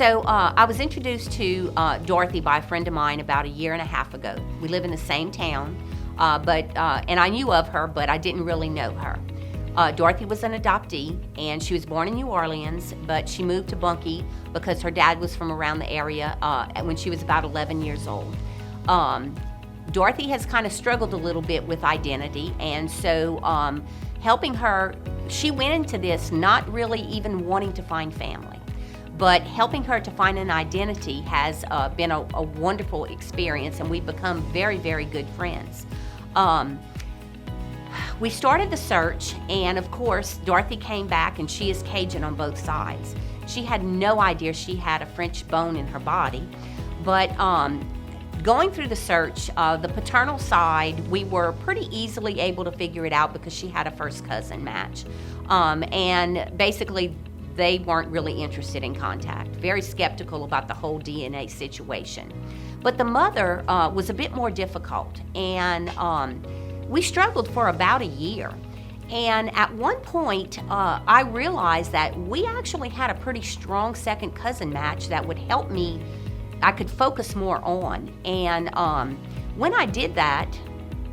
So I was introduced to Dorothy by a friend of mine about a year and a half ago. We live in the same town, and I knew of her, but I didn't really know her. Dorothy was an adoptee, and she was born in New Orleans, but she moved to Bunkie because her dad was from around the area when she was about 11 years old. Dorothy has kind of struggled a little bit with identity, and so helping her, she went into this not really even wanting to find family, but helping her to find an identity has been a wonderful experience, and we've become very, very good friends. We started the search, and of course, Dorothy came back, and she is Cajun on both sides. She had no idea she had a French bone in her body, but going through the search, the paternal side, we were pretty easily able to figure it out because she had a first cousin match. And basically, they weren't really interested in contact, very skeptical about the whole DNA situation. But the mother was a bit more difficult, and we struggled for about a year. And at one point, I realized that we actually had a pretty strong second cousin match that would help me, I could focus more on. And when I did that,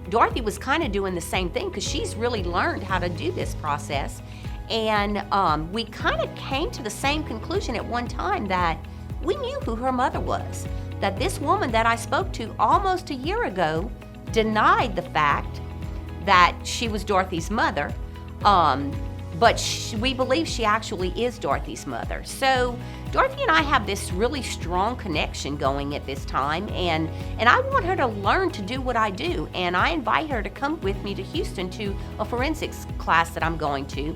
Dorothy was kind of doing the same thing because she's really learned how to do this process. And we kind of came to the same conclusion at one time that we knew who her mother was. That this woman that I spoke to almost a year ago denied the fact that she was Dorothy's mother, but we believe she actually is Dorothy's mother. So Dorothy and I have this really strong connection going at this time, and I want her to learn to do what I do, and I invite her to come with me to Houston to a forensics class that I'm going to.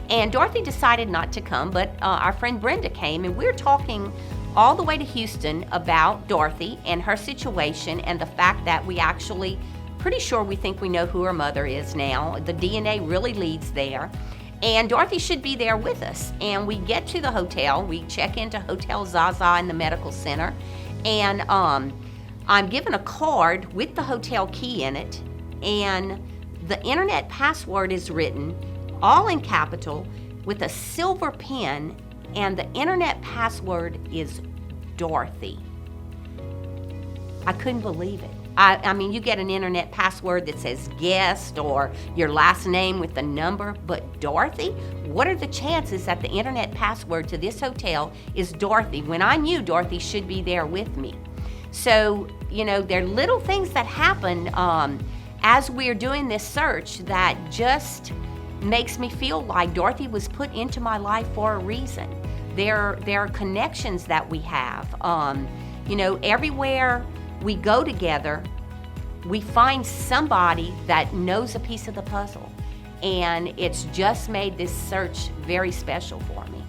And Dorothy decided not to come, but our friend Brenda came, and we're talking all the way to Houston about Dorothy and her situation and the fact that we actually pretty sure we think we know who her mother is now. The DNA really leads there. And Dorothy should be there with us. And we get to the hotel. We check into Hotel Zaza in the medical center. And I'm given a card with the hotel key in it. And the internet password is written all in capital with a silver pen. And the internet password is Dorothy. I couldn't believe it. I mean, you get an internet password that says guest or your last name with the number, but Dorothy? What are the chances that the internet password to this hotel is Dorothy when I knew Dorothy should be there with me? So, you know, there are little things that happen as we're doing this search that just makes me feel like Dorothy was put into my life for a reason. There are connections that we have. You know, everywhere we go together, we find somebody that knows a piece of the puzzle, and it's just made this search very special for me.